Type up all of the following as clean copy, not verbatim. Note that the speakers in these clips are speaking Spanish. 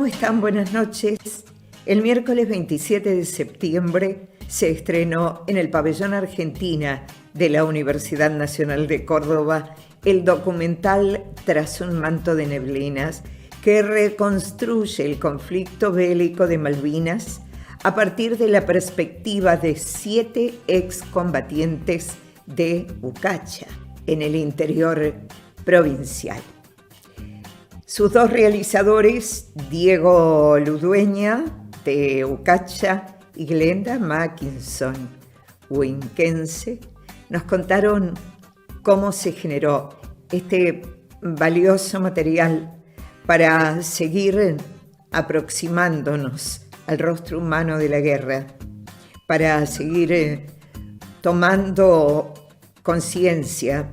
¿Cómo están? Buenas noches. El miércoles 27 de septiembre se estrenó en el Pabellón Argentina de la Universidad Nacional de Córdoba el documental Tras un manto de neblinas, que reconstruye el conflicto bélico de Malvinas a partir de la perspectiva de 7 excombatientes de Ucacha, en el interior provincial. Sus dos realizadores, Diego Ludueña, de Ucacha, y Glenda Mackinson, huinquense, nos contaron cómo se generó este valioso material para seguir aproximándonos al rostro humano de la guerra, para seguir tomando conciencia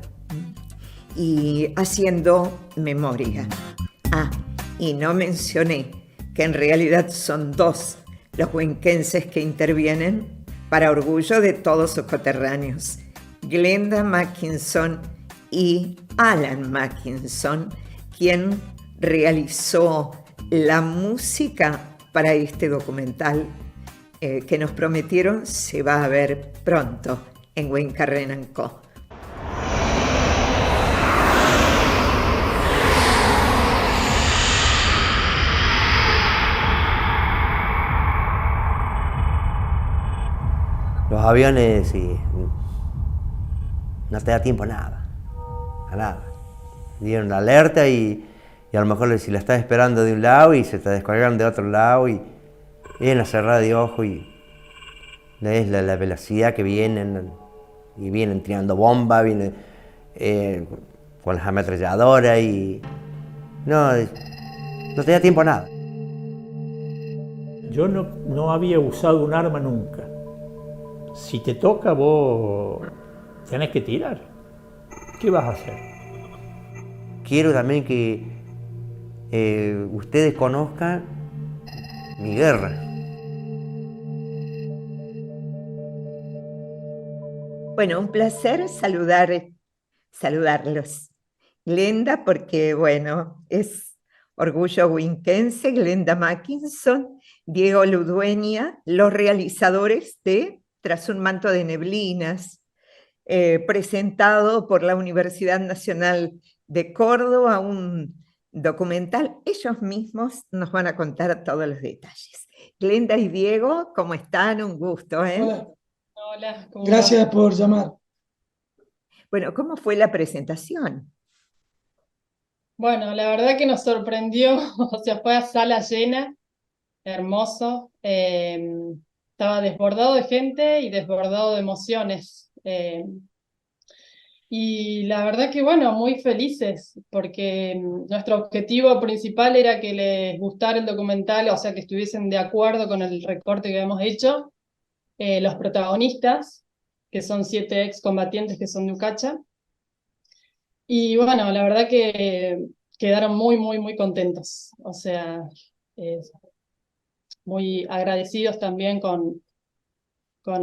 y haciendo memoria. Y no mencioné que en realidad son 2 los huinquenses que intervienen, para orgullo de todos sus coterráneos, Glenda Mackinson y Alan Mackinson, quien realizó la música para este documental que nos prometieron se va a ver pronto en Huincarrén&Co. Los aviones y no te da tiempo a nada. Dieron la alerta y a lo mejor si la estás esperando de un lado y se te descolgaron de otro lado y es una cerrada de ojo y es la velocidad que vienen y vienen tirando bombas, vienen con las ametralladoras y no te da tiempo a nada. Yo no había usado un arma nunca. Si te toca, vos tenés que tirar. ¿Qué vas a hacer? Quiero también que ustedes conozcan mi guerra. Bueno, un placer saludarlos. Glenda, porque bueno, es orgullo huinquense, Glenda Mackinson, Diego Ludueña, los realizadores de Tras un manto de neblinas, presentado por la Universidad Nacional de Córdoba, un documental. Ellos mismos nos van a contar todos los detalles. Glenda y Diego, ¿cómo están? Un gusto, ¿eh? Hola. Hola, ¿cómo Gracias va? por llamar. Bueno, ¿cómo fue la presentación? Bueno, la verdad que nos sorprendió, o sea, fue a sala llena, hermoso. Estaba desbordado de gente y desbordado de emociones. Y la verdad que, bueno, muy felices, porque nuestro objetivo principal era que les gustara el documental, o sea, que estuviesen de acuerdo con el recorte que habíamos hecho, los protagonistas, que son 7 excombatientes que son de Ucacha. Y bueno, la verdad que quedaron muy, muy, muy contentos. O sea, muy agradecidos también con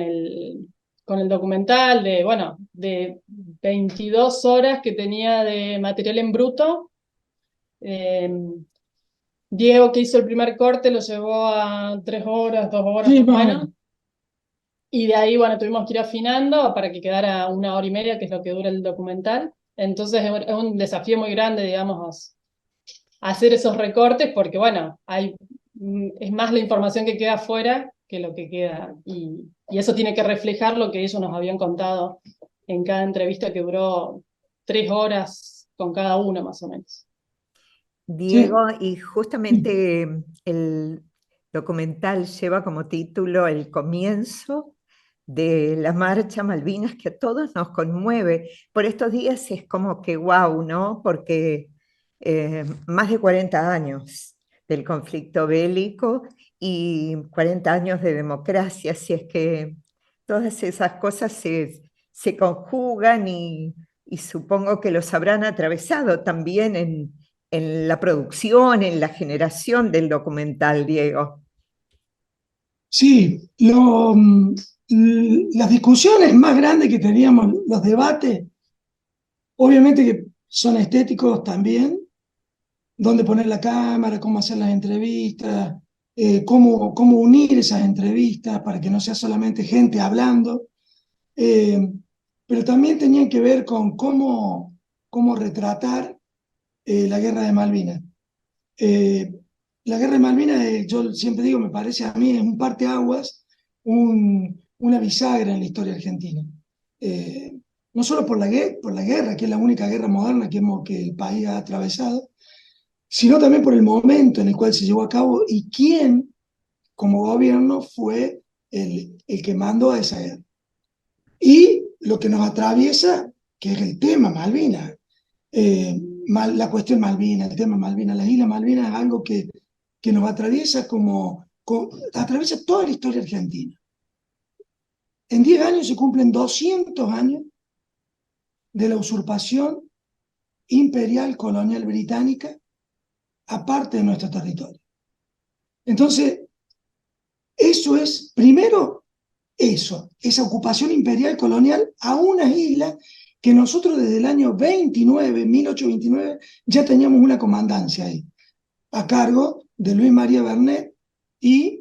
el, con el documental de 22 horas que tenía de material en bruto. Diego, que hizo el primer corte, lo llevó a 3 horas, 2 horas Sí, más o más o menos. menos. Y de ahí, bueno, tuvimos que ir afinando para que quedara 1 hora y media, que es lo que dura el documental. Entonces es un desafío muy grande, digamos, hacer esos recortes, porque bueno, es más la información que queda afuera que lo que queda. Y eso tiene que reflejar lo que ellos nos habían contado en cada entrevista, que duró 3 horas con cada uno, más o menos. Diego, Sí, y justamente el documental lleva como título El comienzo de la Marcha Malvinas, que a todos nos conmueve. Por estos días es como que wow, ¿no? Porque más de 40 años del conflicto bélico y 40 años de democracia, si es que todas esas cosas se conjugan y supongo que los habrán atravesado también en la producción, en la generación del documental, Diego. sí. Las discusiones más grandes que teníamos, los debates, obviamente que son estéticos también, dónde poner la cámara, cómo hacer las entrevistas, cómo unir esas entrevistas para que no sea solamente gente hablando, eh, pero también tenían que ver con cómo retratar la guerra de Malvinas. Eh, la guerra de Malvinas, yo siempre digo, me parece a mí, es un parteaguas, una bisagra en la historia argentina. No solo por la guerra, que es la única guerra moderna que el país ha atravesado, sino también por el momento en el cual se llevó a cabo y quién, como gobierno, fue el que mandó a esa guerra. Y lo que nos atraviesa, que es el tema Malvinas, la cuestión Malvinas, el tema Malvinas, las Islas Malvinas es algo que nos atraviesa atraviesa toda la historia argentina. En 10 años se cumplen 200 años de la usurpación imperial colonial británica aparte de nuestro territorio. Entonces, eso es, primero, esa ocupación imperial colonial a unas islas que nosotros desde el año 1829, ya teníamos una comandancia ahí, a cargo de Luis María Bernet y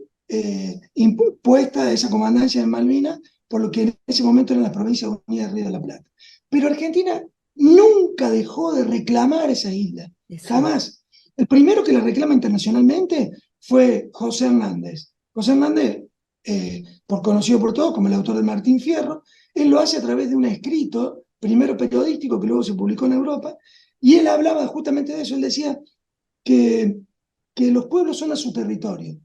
impuesta esa comandancia en Malvinas por lo que en ese momento era la provincia unida de Río de la Plata. Pero Argentina nunca dejó de reclamar esa isla, jamás. El primero que la reclama internacionalmente fue José Hernández. José Hernández, conocido por todos como el autor de Martín Fierro, él lo hace a través de un escrito, primero periodístico, que luego se publicó en Europa, y él hablaba justamente de eso. Él decía que los pueblos son a su territorio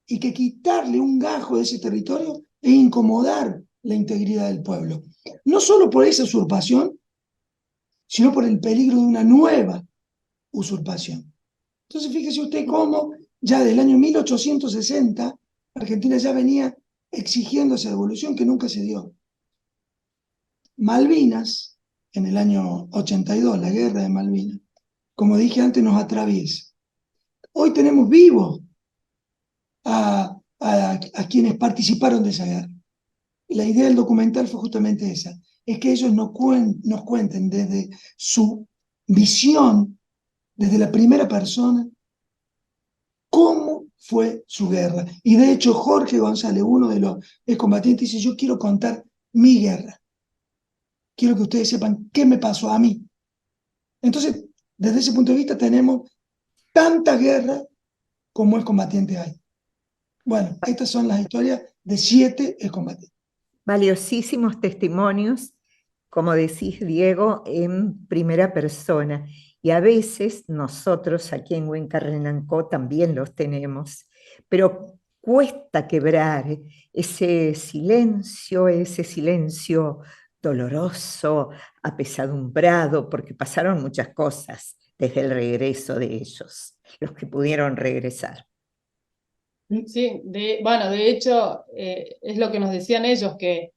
y que quitarle un gajo de ese territorio es incomodar la integridad del pueblo. No solo por esa usurpación, sino por el peligro de una nueva usurpación. Entonces fíjese usted cómo ya del año 1860 Argentina ya venía exigiendo esa devolución que nunca se dio. Malvinas, en el año 82, la guerra de Malvinas, como dije antes, nos atraviesa. Hoy tenemos vivos a quienes participaron de esa guerra. La idea del documental fue justamente esa, es que ellos nos cuenten desde su visión, desde la primera persona, cómo fue su guerra. Y de hecho Jorge González, uno de los excombatientes, dice: yo quiero contar mi guerra. Quiero que ustedes sepan qué me pasó a mí. Entonces, desde ese punto de vista tenemos tanta guerra como excombatientes hay. Bueno, estas son las historias de 7 excombatientes. Valiosísimos testimonios, como decís, Diego, en primera persona. Y a veces nosotros aquí en Huenca-Renanco también los tenemos, pero cuesta quebrar ese silencio doloroso, apesadumbrado, porque pasaron muchas cosas desde el regreso de ellos, los que pudieron regresar. Sí, de hecho, es lo que nos decían ellos, que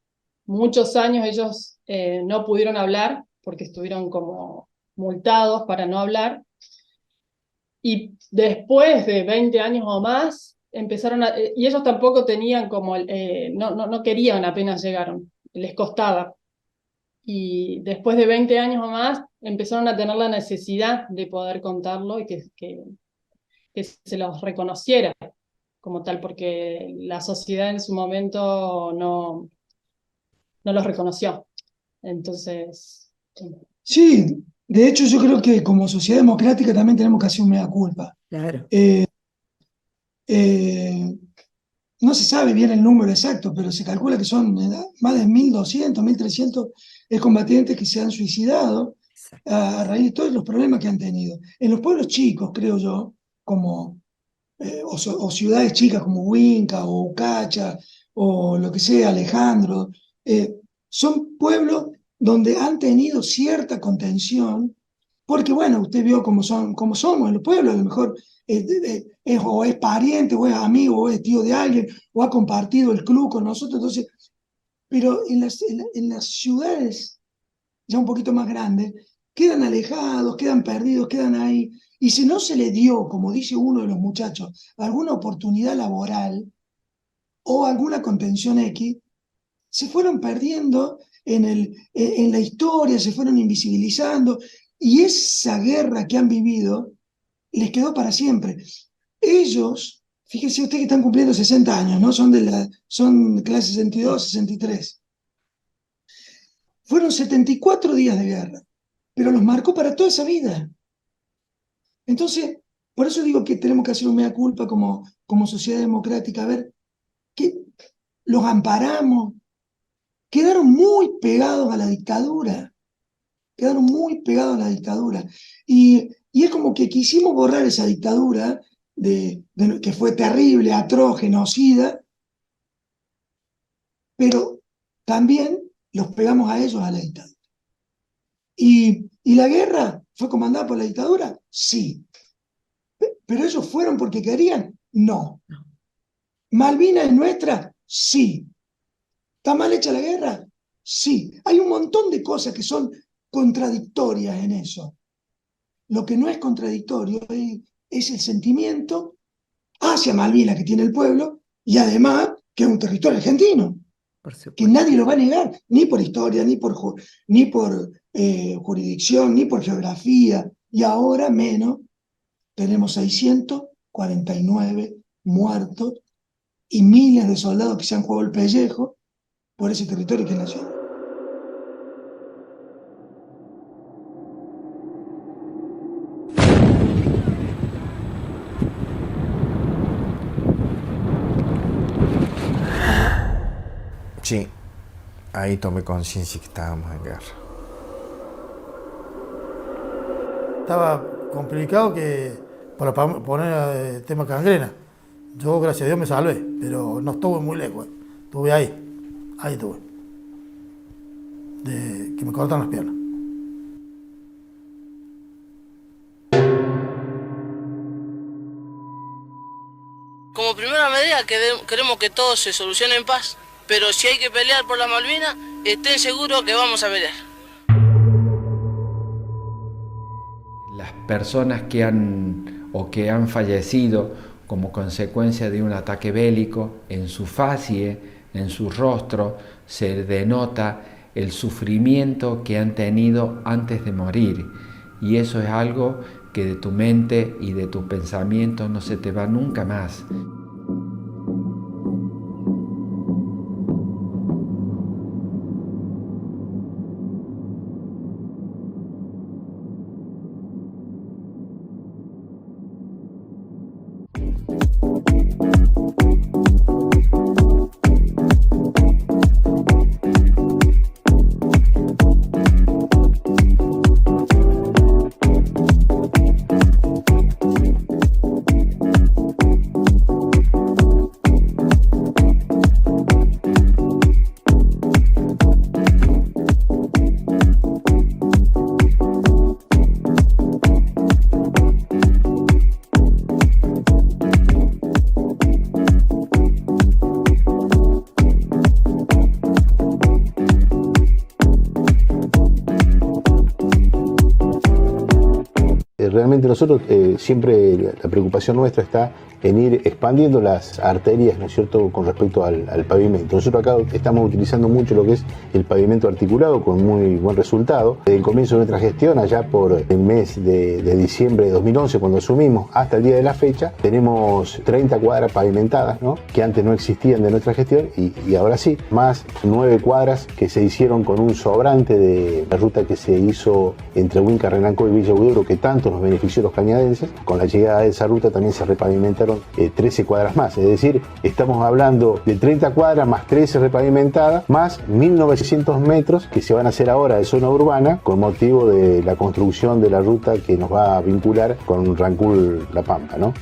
muchos años ellos no pudieron hablar porque estuvieron como multados para no hablar, y después de 20 años o más empezaron y ellos tampoco tenían como, no querían apenas llegaron, les costaba, y después de 20 años o más empezaron a tener la necesidad de poder contarlo y que se los reconociera como tal, porque la sociedad en su momento no los reconoció. Entonces... Sí, de hecho yo creo que como sociedad democrática también tenemos que hacer un mea culpa. Claro. No se sabe bien el número exacto, pero se calcula que son más de 1.200, 1.300 excombatientes que se han suicidado a raíz de todos los problemas que han tenido. En los pueblos chicos, creo yo, como o ciudades chicas como Huinca o Ucacha o lo que sea, Alejandro, son pueblos donde han tenido cierta contención, porque bueno, usted vio cómo somos en los pueblos, a lo mejor o es pariente, o es amigo, o es tío de alguien, o ha compartido el club con nosotros, entonces, pero en las ciudades ya un poquito más grandes, quedan alejados, quedan perdidos, quedan ahí. Y si no se le dio, como dice uno de los muchachos, alguna oportunidad laboral o alguna contención X, se fueron perdiendo en la historia, se fueron invisibilizando. Y esa guerra que han vivido les quedó para siempre. Ellos, fíjese usted que están cumpliendo 60 años, ¿no? Son clase 62, 63. Fueron 74 días de guerra, pero los marcó para toda esa vida. Entonces, por eso digo que tenemos que hacer un mea culpa como sociedad democrática, a ver, que los amparamos, quedaron muy pegados a la dictadura, quedaron muy pegados a la dictadura. Y es como que quisimos borrar esa dictadura que fue terrible, atroz, genocida, pero también los pegamos a ellos a la dictadura. ¿Y la guerra fue comandada por la dictadura? Sí. ¿Pero ellos fueron porque querían? No. ¿Malvinas es nuestra? Sí. ¿Está mal hecha la guerra? Sí. Hay un montón de cosas que son contradictorias en eso. Lo que no es contradictorio es el sentimiento hacia Malvinas que tiene el pueblo y además que es un territorio argentino. Que nadie lo va a negar, ni por historia, ni por jurisdicción, ni por geografía. Y ahora menos, tenemos 649 muertos y miles de soldados que se han jugado el pellejo por ese territorio que es nacional. Sí, ahí tomé conciencia que estábamos en guerra. Estaba complicado para poner el tema gangrena. Yo, gracias a Dios, me salvé, pero no estuve muy lejos. Estuve ahí estuve. De que me cortan las piernas. Como primera medida queremos que todo se solucione en paz, pero si hay que pelear por las Malvinas, estén seguros que vamos a pelear. Las personas que han fallecido como consecuencia de un ataque bélico, en su facie, en su rostro, se denota el sufrimiento que han tenido antes de morir. Y eso es algo que de tu mente y de tu pensamiento no se te va nunca más. Realmente nosotros siempre la preocupación nuestra está en ir expandiendo las arterias, ¿no es cierto?, con respecto al pavimento. Nosotros acá estamos utilizando mucho lo que es el pavimento articulado con muy buen resultado. Desde el comienzo de nuestra gestión, allá por el mes de diciembre de 2011, cuando asumimos, hasta el día de la fecha, tenemos 30 cuadras pavimentadas, ¿no?, que antes no existían de nuestra gestión y ahora sí, más 9 cuadras que se hicieron con un sobrante de la ruta que se hizo entre Huinca, Renacó y Villa Huidobro, que tanto nos benefició a los cañadenses. Con la llegada de esa ruta también se repavimentaron 13 cuadras más, es decir, estamos hablando de 30 cuadras más 13 repavimentadas, más 1.900 metros que se van a hacer ahora de zona urbana con motivo de la construcción de la ruta que nos va a vincular con Rancul La Pampa, ¿no?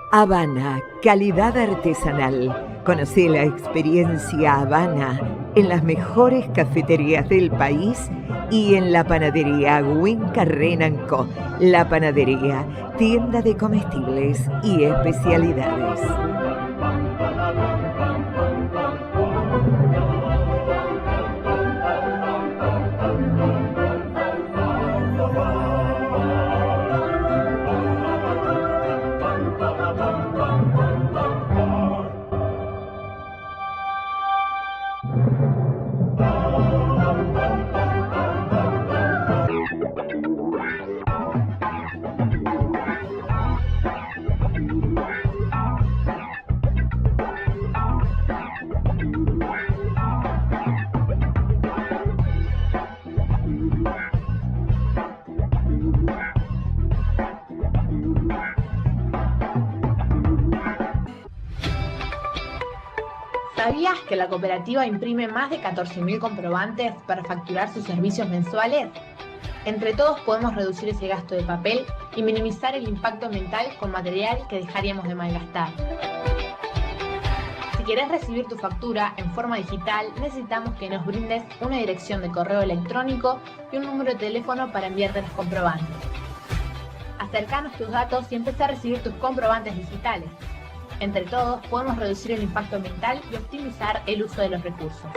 Habana, calidad artesanal. Conocí la experiencia Habana en las mejores cafeterías del país y en la panadería Winca Renanco. La panadería, tienda de comestibles y especialidades. ¿Sabías que la cooperativa imprime más de 14.000 comprobantes para facturar sus servicios mensuales? Entre todos podemos reducir ese gasto de papel y minimizar el impacto ambiental con material que dejaríamos de malgastar. Si querés recibir tu factura en forma digital, necesitamos que nos brindes una dirección de correo electrónico y un número de teléfono para enviarte los comprobantes. Acercanos tus datos y empezá a recibir tus comprobantes digitales. Entre todos podemos reducir el impacto ambiental y optimizar el uso de los recursos.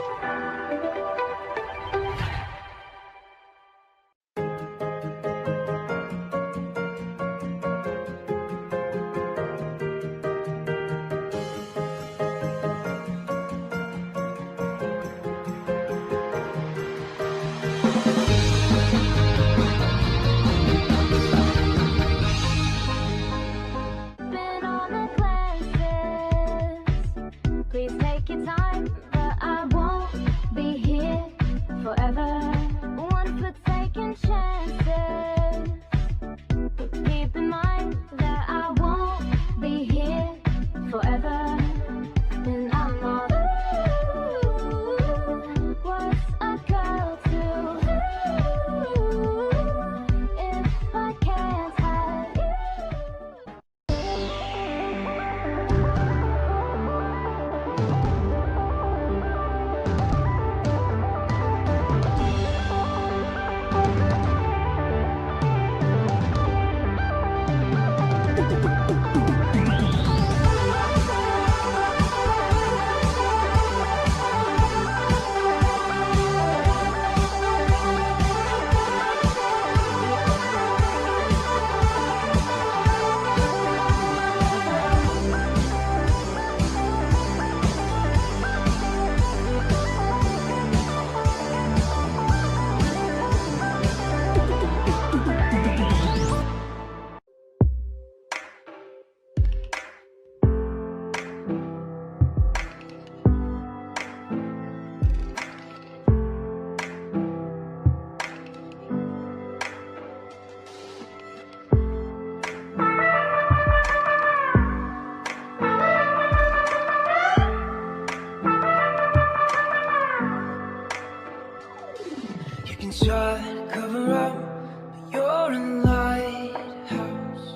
Try to cover up, but you're a lighthouse.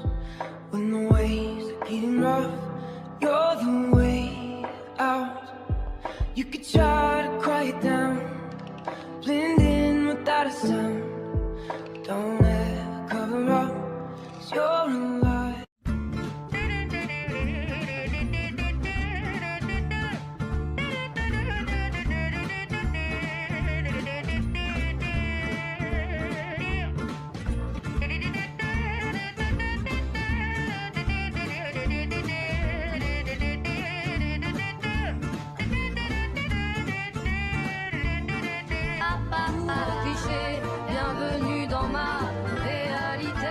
When the waves are getting rough, you're the way out. You could try to quiet down, blend in without a sound. Don't ever cover up, 'cause you're a light. Bienvenue dans ma réalité.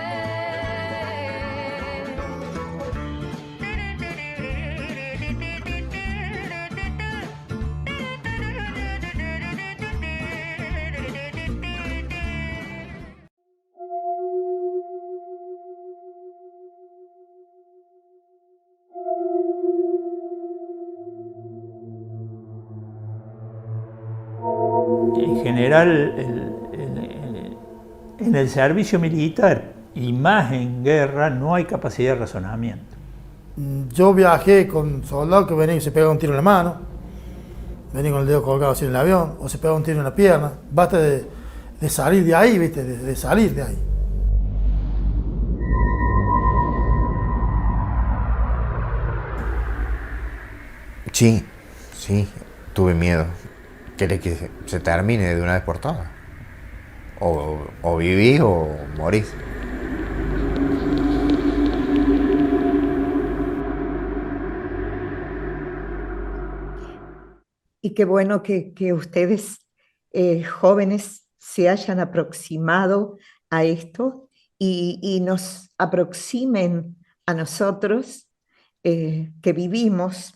En general, en el servicio militar y más en guerra no hay capacidad de razonamiento. Yo viajé con soldados que venían y se pegaban un tiro en la mano, venían con el dedo colgado así en el avión, o se pegaban un tiro en la pierna. Basta de salir de ahí, ¿viste? De salir de ahí. Sí, sí, tuve miedo. ¿Querés que se termine de una vez por todas? O vivís o morís. Y qué bueno que ustedes, jóvenes, se hayan aproximado a esto y nos aproximen a nosotros que vivimos,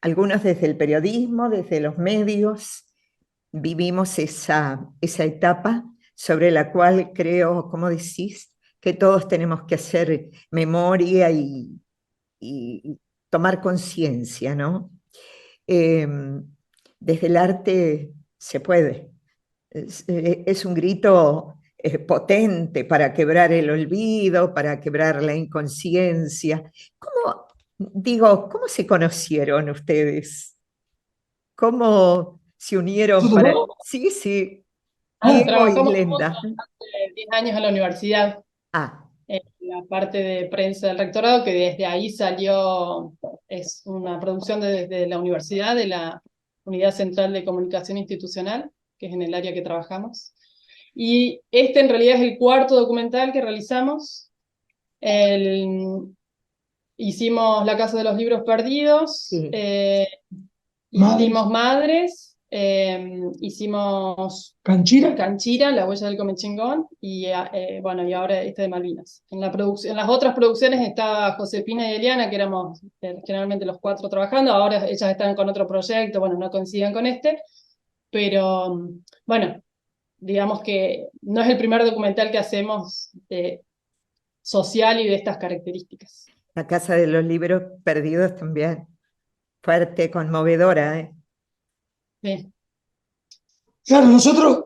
algunos desde el periodismo, desde los medios, vivimos esa etapa sobre la cual creo, como decís, que todos tenemos que hacer memoria y tomar conciencia, ¿no? Eh, Desde el arte se puede. Es un grito potente para quebrar el olvido, para quebrar la inconsciencia. ¿Cómo se conocieron ustedes? ¿Cómo se unieron ¿Nosotros para...? dos? Sí, sí, Ah, Diego y trabajamos juntos Glenda. hace 10 años en la universidad, Ah, en la parte de prensa del rectorado, que desde ahí salió, es una producción desde la universidad, de la Unidad Central de Comunicación Institucional, que es en el área que trabajamos. Y este en realidad es el cuarto documental que realizamos. Hicimos La Casa de los Libros Perdidos, sí. hicimos Madres, hicimos ¿Canchira? Canchira, La Huella del Comechingón, y bueno, y ahora este de Malvinas. En las otras producciones estaba Josefina y Eliana, que éramos generalmente los cuatro trabajando, ahora ellas están con otro proyecto, bueno, no coinciden con este, pero bueno, digamos que no es el primer documental que hacemos social y de estas características. La Casa de los Libros Perdidos también. Fuerte, conmovedora, ¿eh? Sí. Claro, nosotros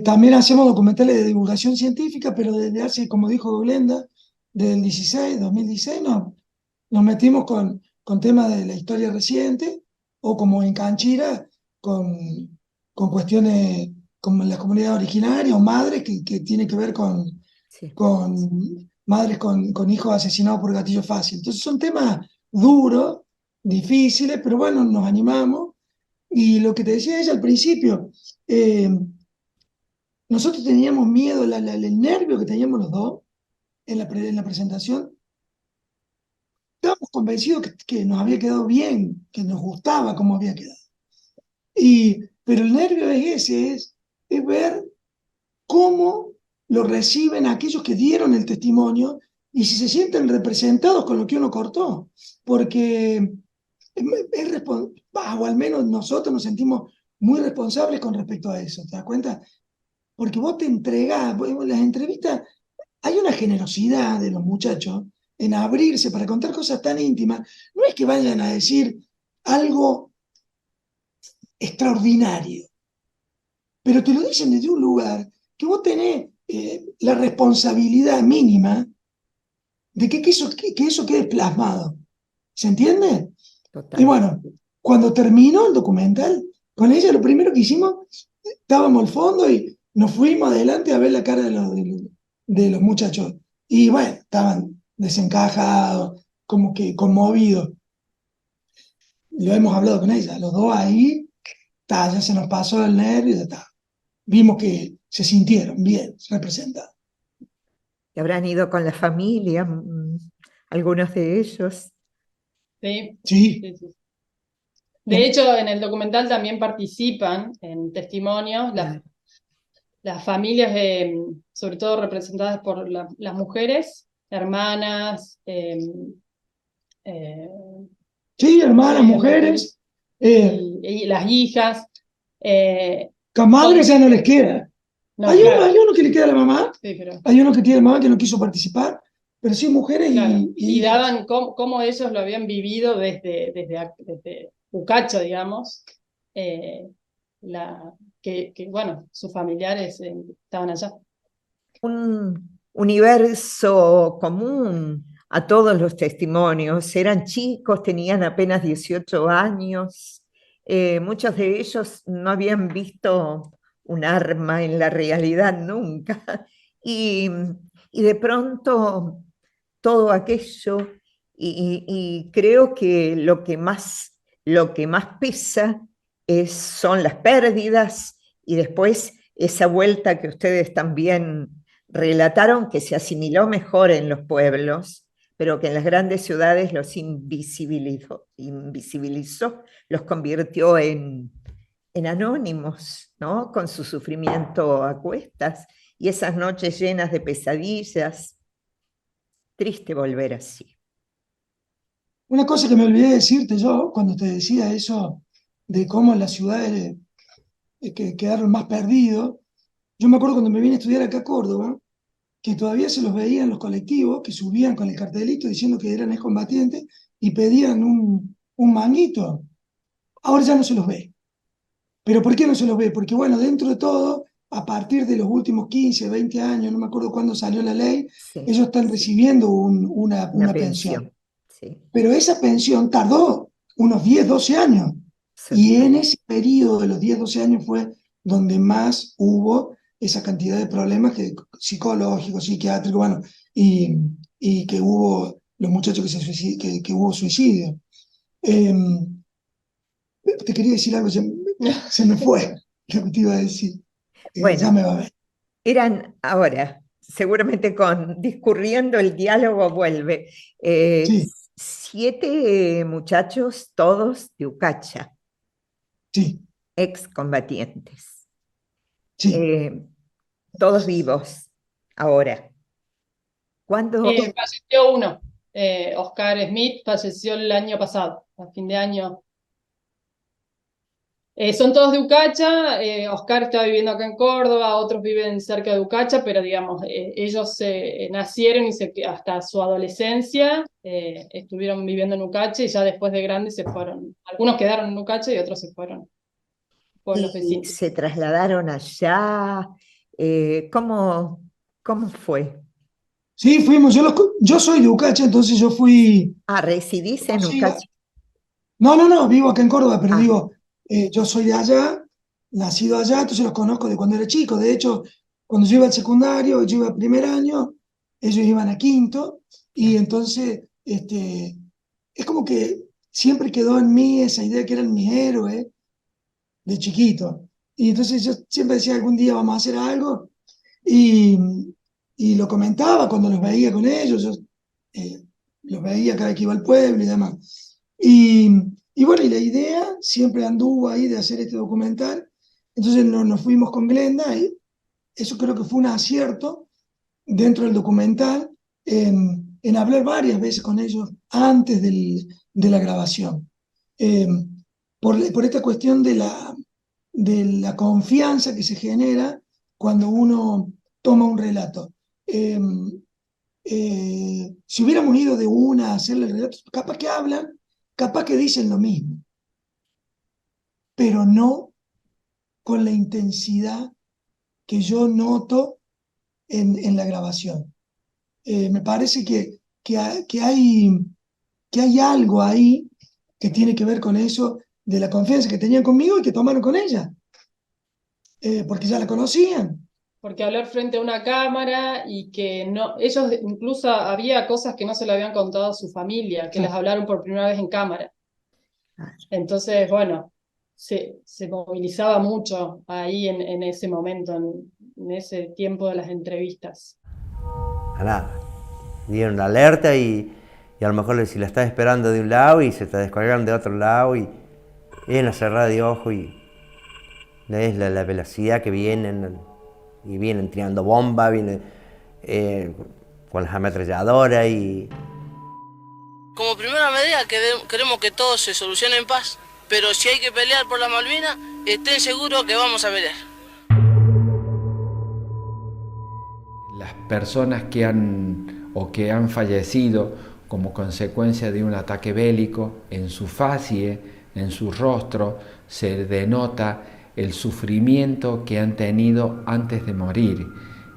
también hacemos documentales de divulgación científica, pero desde hace, como dijo Glenda, del 2016, nos metimos con temas de la historia reciente, o como en Canchira, con cuestiones como las comunidades originarias o madres que tienen que ver Sí. con madres con hijos asesinados por gatillo fácil. Entonces son temas duros, difíciles, pero bueno, nos animamos. Y lo que te decía ella al principio, eh, nosotros teníamos miedo, el nervio que teníamos los dos en la presentación. Estábamos convencidos que nos había quedado bien, que nos gustaba cómo había quedado. Pero el nervio es ese, es ver cómo lo reciben aquellos que dieron el testimonio y si se sienten representados con lo que uno cortó. Porque o al menos nosotros nos sentimos muy responsables con respecto a eso, ¿te das cuenta? Porque vos te entregás, en las entrevistas hay una generosidad de los muchachos en abrirse para contar cosas tan íntimas. No es que vayan a decir algo extraordinario, pero te lo dicen desde un lugar que vos tenés la responsabilidad mínima de que eso quede plasmado. ¿Se entiende? Total. Y bueno, cuando terminó el documental, con ella lo primero que hicimos, estábamos al fondo y nos fuimos adelante a ver la cara de los muchachos. Y bueno, estaban desencajados, como que conmovidos. Lo hemos hablado con ella, los dos ahí, ya se nos pasó el nervio, ya está. Vimos que se sintieron bien representados. Que habrán ido con la familia, algunos de ellos. Sí. Sí. Sí, sí. De hecho, en el documental también participan en testimonios las familias, sobre todo representadas por las mujeres, hermanas. Sí, hermanas, mujeres. Y las hijas. Que a madres ya no les queda. No, hay claro. uno que le queda a la mamá, Sí, pero... hay uno que tiene la mamá que no quiso participar, pero sí mujeres claro. y daban cómo ellos lo habían vivido desde Ucacho, digamos, bueno, sus familiares estaban allá. Un universo común a todos los testimonios. Eran chicos, tenían apenas 18 años. Muchos de ellos no habían visto un arma en la realidad nunca. Y, y de pronto todo aquello, y creo que lo que más pesa son las pérdidas y después esa vuelta que ustedes también relataron, que se asimiló mejor en los pueblos, pero que en las grandes ciudades los invisibilizó, los convirtió en anónimos, ¿no? Con su sufrimiento a cuestas y esas noches llenas de pesadillas. Triste volver así. Una cosa que me olvidé decirte yo cuando te decía eso de cómo en las ciudades que quedaron más perdidos, yo me acuerdo cuando me vine a estudiar acá a Córdoba, que todavía se los veía en los colectivos, que subían con el cartelito diciendo que eran excombatientes y pedían un manguito. Ahora ya no se los ve. ¿Pero por qué no se los ve? Porque bueno, dentro de todo, a partir de los últimos 15, 20 años, no me acuerdo cuándo salió la ley, Sí, ellos están recibiendo una pensión. Sí. Pero esa pensión tardó unos 10, 12 años. Y en ese periodo de los 10, 12 años fue donde más hubo esa cantidad de problemas psicológicos, psiquiátricos, bueno, y que hubo los muchachos que hubo suicidio. Te quería decir algo, se me fue lo que te iba a decir. Bueno, ya me va a ver. Eran ahora, seguramente discurriendo el diálogo vuelve, Sí. 7 muchachos, todos de Ucacha. Sí. Excombatientes. Sí. Todos vivos ahora. ¿Cuándo? Falleció uno, Oscar Smith, falleció el año pasado, a fin de año. Son todos de Ucacha, Oscar está viviendo acá en Córdoba, otros viven cerca de Ucacha, pero digamos, ellos nacieron y hasta su adolescencia estuvieron viviendo en Ucacha y ya después de grandes se fueron. Algunos quedaron en Ucacha y otros se fueron por los ¿Y vecinos. se trasladaron allá? ¿Cómo fue? Sí, fuimos. Yo soy de Ucacha, entonces yo fui. ¿Residís en Ucacha? No, vivo acá en Córdoba, pero digo, yo soy de allá, nacido allá, entonces los conozco de cuando era chico. De hecho, cuando yo iba al secundario, yo iba a primer año, ellos iban a quinto, y entonces es como que siempre quedó en mí esa idea que eran mis héroes de chiquito. Y entonces yo siempre decía, algún día vamos a hacer algo, y lo comentaba cuando los veía con ellos, yo los veía cada vez que iba al pueblo y demás. Y bueno, y la idea siempre anduvo ahí de hacer este documental. Entonces nos fuimos con Glenda y eso creo que fue un acierto dentro del documental en hablar varias veces con ellos antes de la grabación. Por esta cuestión de la confianza que se genera cuando uno toma un relato. Si hubiéramos ido de una a hacerle el relato, capaz que hablan, capaz que dicen lo mismo, pero no con la intensidad que yo noto en la grabación. Me parece que hay algo ahí que tiene que ver con eso, de la confianza que tenían conmigo y que tomaron con ella, porque ya la conocían. Porque hablar frente a una cámara y que no, ellos incluso había cosas que no se le habían contado a su familia, que les hablaron por primera vez en cámara. Entonces, bueno, se movilizaba mucho ahí en ese momento, en ese tiempo de las entrevistas. A nada. Dieron la alerta y a lo mejor si la estás esperando de un lado y se te descolgan de otro lado y es una cerrada de ojo y es la velocidad que vienen. Y vienen tirando bombas, vienen con las ametralladoras y... Como primera medida queremos que todo se solucione en paz, pero si hay que pelear por la Malvinas, estén seguros que vamos a pelear. Las personas que han fallecido como consecuencia de un ataque bélico, en su facie, en su rostro, se denota el sufrimiento que han tenido antes de morir,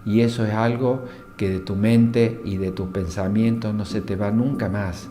y eso es algo que de tu mente y de tus pensamientos no se te va nunca más.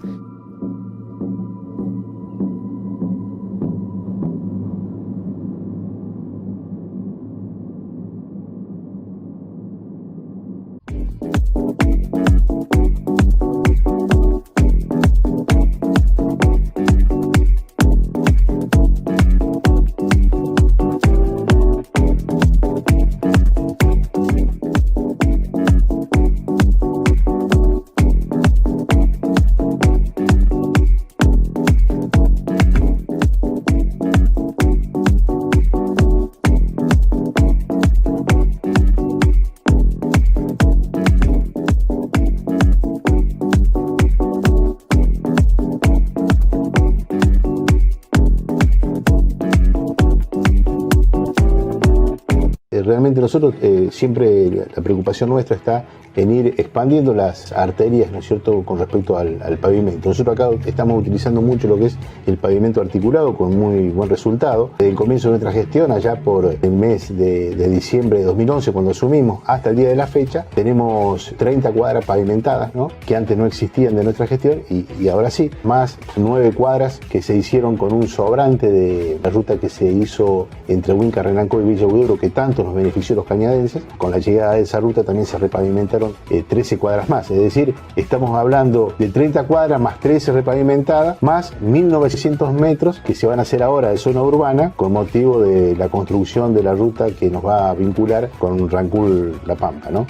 Realmente nosotros siempre la preocupación nuestra está en ir expandiendo las arterias, ¿no es cierto?, con respecto al pavimento. Nosotros acá estamos utilizando mucho lo que es el pavimento articulado con muy buen resultado. Desde el comienzo de nuestra gestión, allá por el mes de diciembre de 2011, cuando asumimos, hasta el día de la fecha, tenemos 30 cuadras pavimentadas, ¿no?, que antes no existían de nuestra gestión y ahora sí, más 9 cuadras que se hicieron con un sobrante de la ruta que se hizo entre Huinca, Renanco y Villa Huidobro, que tanto nos benefició a los cañadenses. Con la llegada de esa ruta también se repavimentaron 13 cuadras más, es decir, estamos hablando de 30 cuadras más 13 repavimentadas, más 1.900 metros que se van a hacer ahora de zona urbana con motivo de la construcción de la ruta que nos va a vincular con Rancul-La Pampa, ¿no?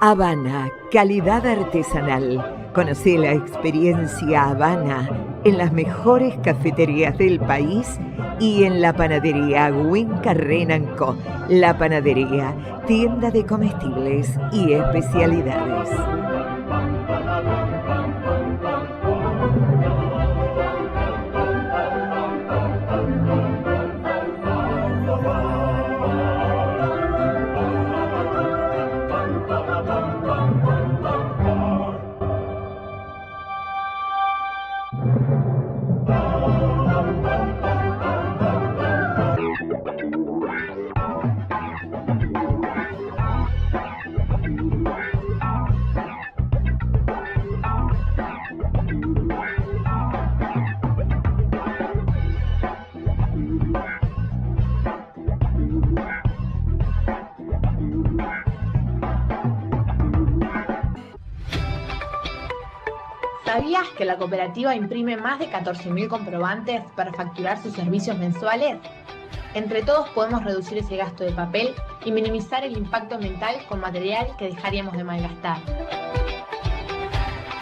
Habana, calidad artesanal. Conoce la experiencia Habana en las mejores cafeterías del país y en la panadería Winca Renanco. La panadería, tienda de comestibles y especialidades. ¿Sabías que la cooperativa imprime más de 14.000 comprobantes para facturar sus servicios mensuales? Entre todos podemos reducir ese gasto de papel y minimizar el impacto ambiental con material que dejaríamos de malgastar.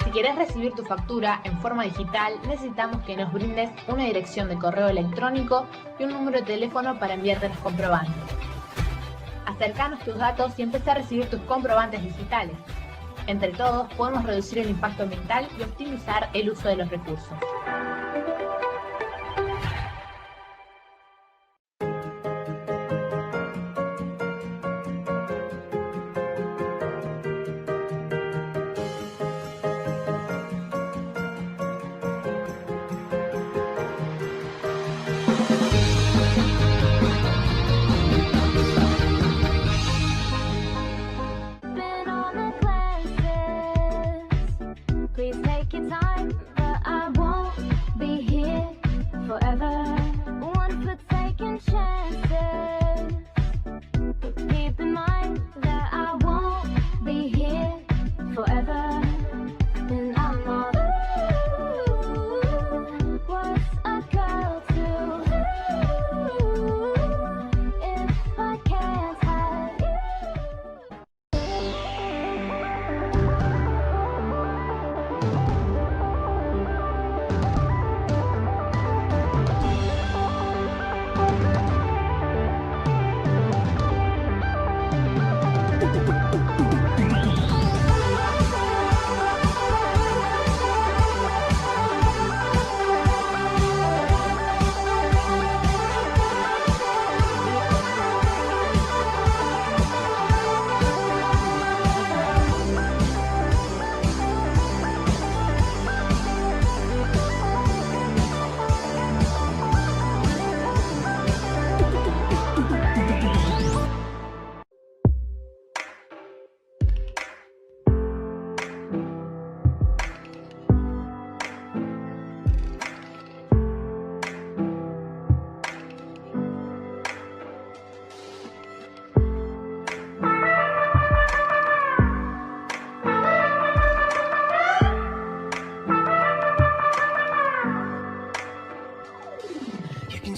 Si querés recibir tu factura en forma digital, necesitamos que nos brindes una dirección de correo electrónico y un número de teléfono para enviarte los comprobantes. Acercanos tus datos y empezá a recibir tus comprobantes digitales. Entre todos podemos reducir el impacto ambiental y optimizar el uso de los recursos.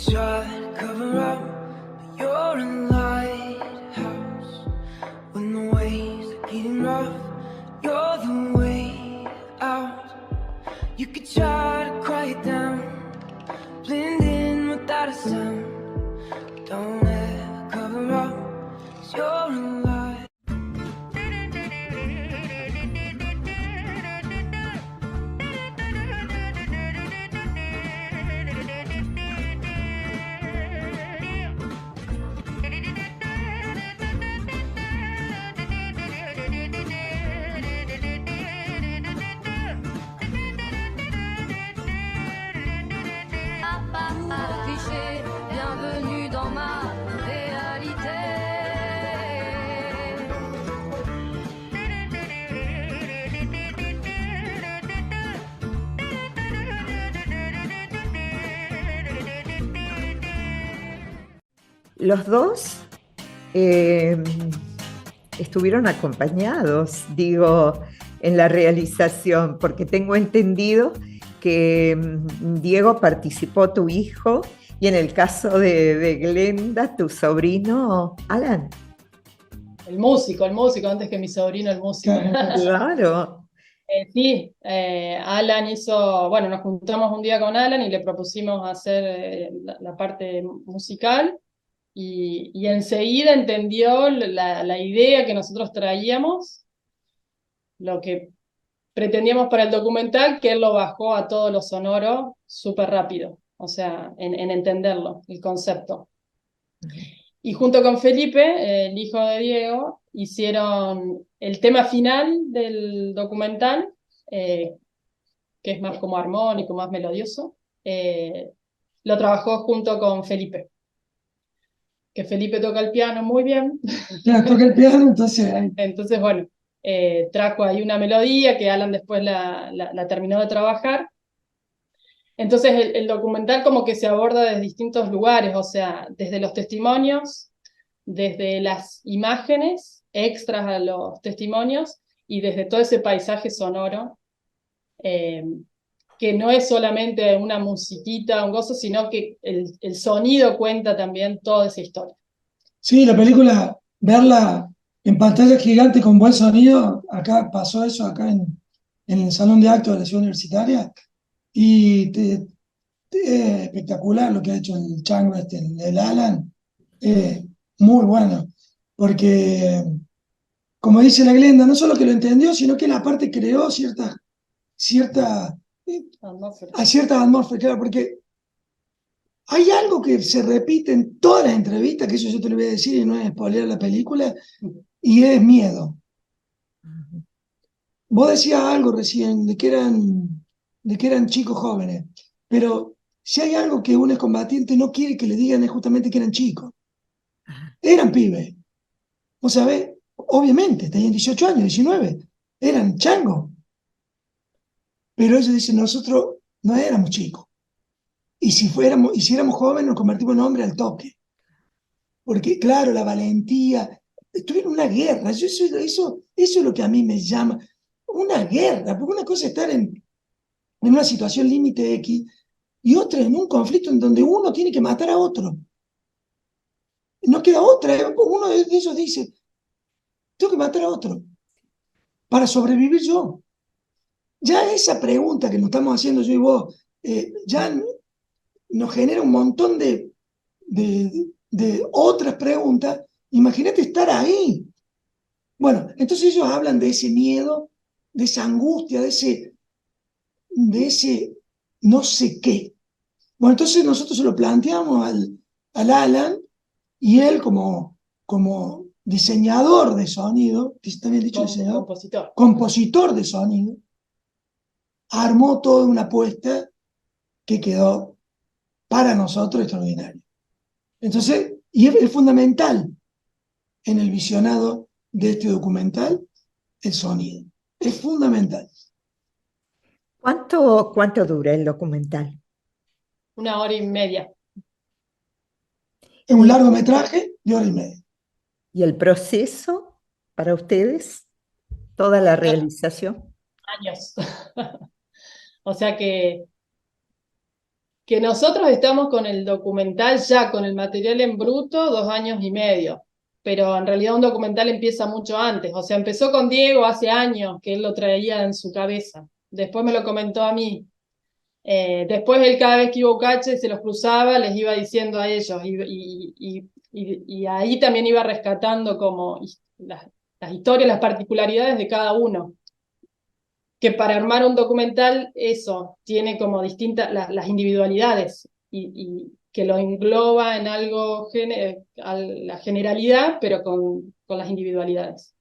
Try to cover up, but you're a lighthouse. When the waves are getting rough, you're the way out. You could try to quiet down, blend in without a sound. Don't ever cover up, 'cause you're a light. Bienvenue dans ma réalité. Los dos estuvieron acompañados, digo, en la realización, porque tengo entendido que Diego participó, tu hijo, y en el caso de Glenda, tu sobrino, Alan. el músico, antes que mi sobrino, el músico. Claro. Sí, Alan hizo, bueno, nos juntamos un día con Alan y le propusimos hacer la parte musical y enseguida entendió la idea que nosotros traíamos, lo que pretendíamos para el documental, que él lo bajó a todo lo sonoro súper rápido, o sea, en entenderlo, el concepto. Y junto con Felipe, el hijo de Diego, hicieron el tema final del documental, que es más como armónico, más melodioso. Lo trabajó junto con Felipe, que Felipe toca el piano muy bien. Ya toca el piano, entonces Entonces, bueno, trajo ahí una melodía que Alan después la terminó de trabajar. Entonces el documental como que se aborda desde distintos lugares, o sea, desde los testimonios, desde las imágenes extras a los testimonios y desde todo ese paisaje sonoro, que no es solamente una musiquita, un gozo, sino que el sonido cuenta también toda esa historia. sí, la película, verla en pantalla gigante con buen sonido, acá pasó eso, acá en el Salón de Actos de la Ciudad Universitaria, y es espectacular lo que ha hecho el chango el Alan, muy bueno, porque, como dice la Glenda, no solo que lo entendió, sino que la parte creó cierta, a cierta atmósfera, claro, porque hay algo que se repite en todas las entrevistas, que eso yo te lo voy a decir y no es spoilear la película, y es miedo. Vos decías algo recién de que eran chicos jóvenes, pero si hay algo que un excombatiente no quiere que le digan es justamente que eran chicos. Eran pibes. Vos sabés, obviamente, tenían 18 años, 19, eran changos. Pero ellos dicen, nosotros no éramos chicos. Y si éramos jóvenes, nos convertimos en hombres al toque. Porque, claro, la valentía, estuvieron en una guerra, eso es lo que a mí me llama, una guerra, porque una cosa es estar en una situación límite X y otra en un conflicto en donde uno tiene que matar a otro. No queda otra, uno de ellos dice, tengo que matar a otro para sobrevivir yo. Ya esa pregunta que nos estamos haciendo yo y vos, ya nos genera un montón de otras preguntas. Imagínate estar ahí. Bueno, entonces ellos hablan de ese miedo, de esa angustia, de ese no sé qué. Bueno, entonces nosotros se lo planteamos al Alan y él como diseñador de sonido, ¿está bien dicho diseñador? Compositor de sonido, armó toda una apuesta que quedó para nosotros extraordinaria. Entonces, y es fundamental en el visionado de este documental el sonido. Es fundamental. ¿Cuánto dura el documental? 1 hora y media. Es un largometraje de 1 hora y media. ¿Y el proceso para ustedes? ¿Toda la realización? Años. O sea que nosotros estamos con el documental ya, con el material en bruto, 2 años y medio. Pero en realidad un documental empieza mucho antes. O sea, empezó con Diego hace años, que él lo traía en su cabeza. Después me lo comentó a mí. Después él cada vez que iba a Ucache se los cruzaba, les iba diciendo a ellos. Y ahí también iba rescatando como las historias, las particularidades de cada uno. Que para armar un documental eso tiene como distintas las individualidades y que lo engloba en algo, a la generalidad, pero con las individualidades.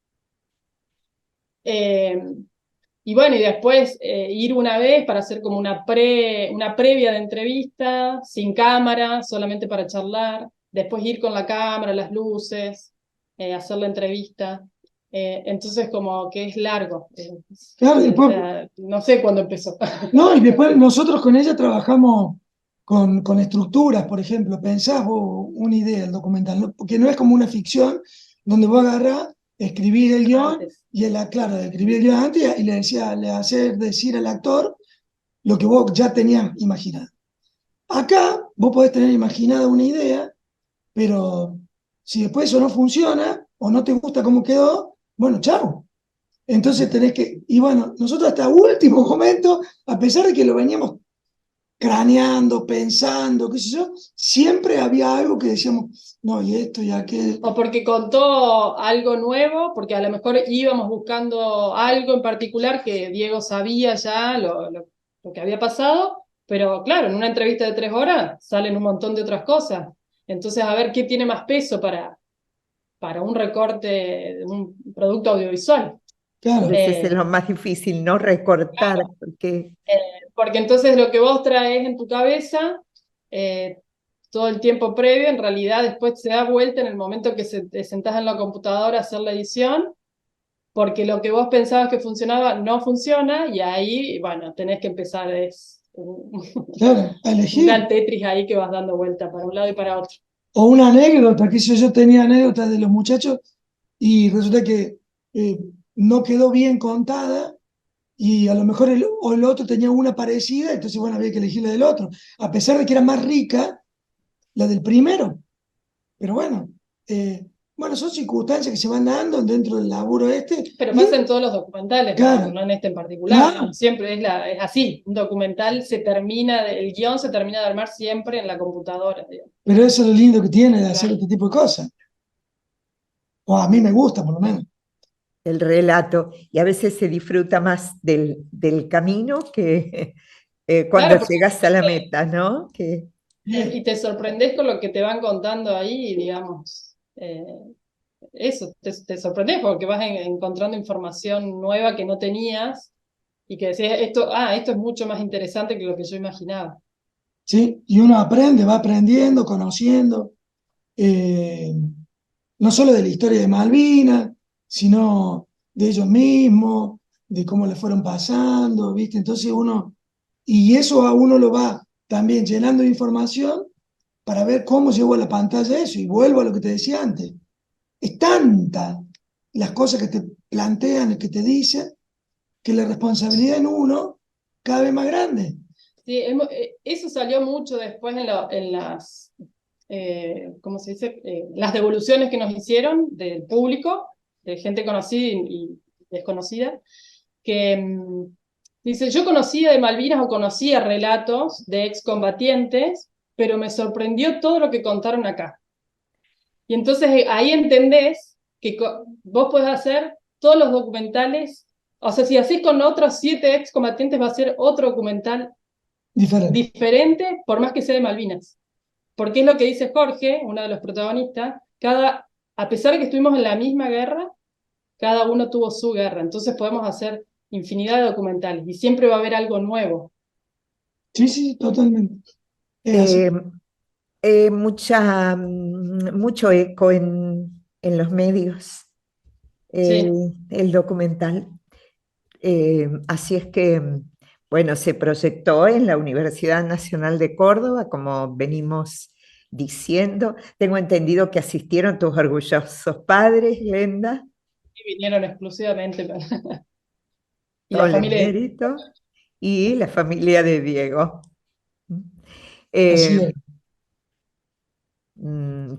Y bueno, y después ir una vez para hacer como una previa de entrevista, sin cámara, solamente para charlar, después ir con la cámara, las luces, hacer la entrevista. Entonces como que es largo. Claro, después, no sé cuándo empezó. no, y después nosotros con ella trabajamos con estructuras, por ejemplo. Pensás vos una idea del documental, ¿no? Porque no es como una ficción donde vos agarrás, escribir el guión y claro, escribir el guión antes y le hacer decir al actor lo que vos ya tenías imaginado. Acá vos podés tener imaginada una idea, pero Si después eso no funciona o no te gusta cómo quedó, bueno, chao. Entonces tenés que, y bueno, nosotros hasta último momento, a pesar de que lo veníamos craneando, pensando, qué sé yo, siempre había algo que decíamos, no, y esto y aquello. O porque contó algo nuevo, porque a lo mejor íbamos buscando algo en particular que Diego sabía ya lo que había pasado, pero claro, en una entrevista de 3 horas salen un montón de otras cosas. Entonces, a ver qué tiene más peso para un recorte de un producto audiovisual. A veces es lo más difícil, no recortar, Claro. porque Porque entonces lo que vos traes en tu cabeza todo el tiempo previo, en realidad después se da vuelta en el momento que te sentás en la computadora a hacer la edición, porque lo que vos pensabas que funcionaba no funciona, y ahí, bueno, tenés que empezar, es Claro, a un elegir. gran Tetris ahí que vas dando vuelta para un lado y para otro. O una anécdota, que yo tenía anécdotas de los muchachos y resulta que no quedó bien contada y a lo mejor o el otro tenía una parecida, entonces bueno, había que elegir la del otro, a pesar de que era más rica la del primero. Pero bueno, son circunstancias que se van dando dentro del laburo este. Pero pasa en todos los documentales, Claro. no en este en particular, Claro. ¿no? Siempre es así, un documental el guión se termina de armar siempre en la computadora, digamos. Pero eso es lo lindo que tiene de hacer este tipo de cosas. O a mí me gusta, por lo menos. el relato, y a veces se disfruta más del camino que cuando Claro, porque llegas a la meta, ¿no? y te sorprendes con lo que te van contando ahí, digamos. Eso, te sorprendes porque vas encontrando información nueva que no tenías y que decías, esto es mucho más interesante que lo que yo imaginaba. ¿Sí? Y uno aprende, va aprendiendo, conociendo, no solo de la historia de Malvinas, sino de ellos mismos, de cómo le fueron pasando, ¿viste? Entonces y eso a uno lo va también llenando de información para ver cómo llevo a la pantalla eso. Y vuelvo a lo que te decía antes. Es tanta las cosas que te plantean, que te dicen, que la responsabilidad en uno cada vez más grande. Sí, eso salió mucho después en las, ¿cómo se dice? Las devoluciones que nos hicieron del público, de gente conocida y desconocida, que dice, yo conocía de Malvinas o conocía relatos de excombatientes, pero me sorprendió todo lo que contaron acá. Y entonces ahí entendés que vos podés hacer todos los documentales, o sea, si haces con otros 7 excombatientes va a ser otro documental diferente, por más que sea de Malvinas. Porque es lo que dice Jorge, uno de los protagonistas, a pesar de que estuvimos en la misma guerra, cada uno tuvo su guerra, entonces podemos hacer infinidad de documentales y siempre va a haber algo nuevo. Sí, totalmente. Mucho eco en los medios, el documental. Así es que, bueno, se proyectó en la Universidad Nacional de Córdoba, como venimos diciendo. Tengo entendido que asistieron tus orgullosos padres, Glenda. Y vinieron exclusivamente y Con la el familia mérito, y la familia de Diego. Así es.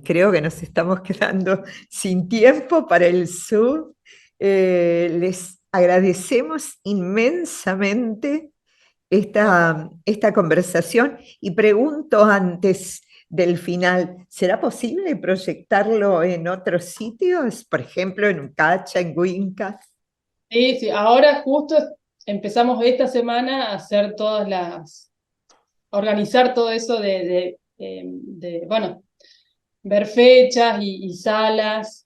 Creo que nos estamos quedando sin tiempo para el Zoom. Les agradecemos inmensamente esta conversación y pregunto antes del final, ¿será posible proyectarlo en otros sitios? Por ejemplo, en Ucacha, en Huinca. Sí, ahora justo empezamos esta semana a hacer organizar todo eso bueno, ver fechas y salas,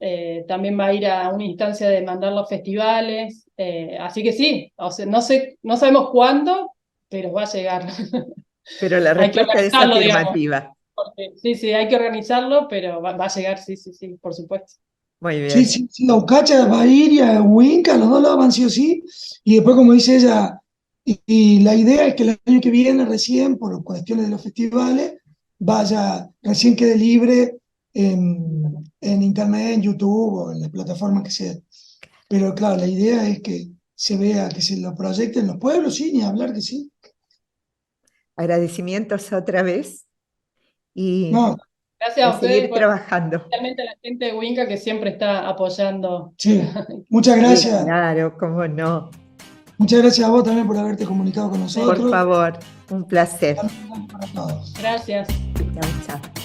también va a ir a una instancia de mandar los festivales, así que sí, o sea, no sabemos cuándo, pero va a llegar. Pero la Hay que respuesta es organizarlo, digamos. afirmativa. Sí, hay que organizarlo, pero va a llegar, sí, por supuesto. Muy bien. Sí, a Ucacha va a ir y a Huinca, los dos lados van sí o sí. Y después, como dice ella, y la idea es que el año que viene recién, por cuestiones de los festivales, recién quede libre en internet, en YouTube o en la plataforma que sea. Pero claro, la idea es que se vea, que se lo proyecte en los pueblos, sí, ni hablar que sí. Agradecimientos otra vez. Y No, Gracias a de ustedes, seguir trabajando. especialmente a la gente de Winca que siempre está apoyando. Sí, muchas gracias. Sí, claro, cómo no. Muchas gracias a vos también por haberte comunicado con nosotros. Por favor, un placer. Para todos. Gracias. Chao, chao.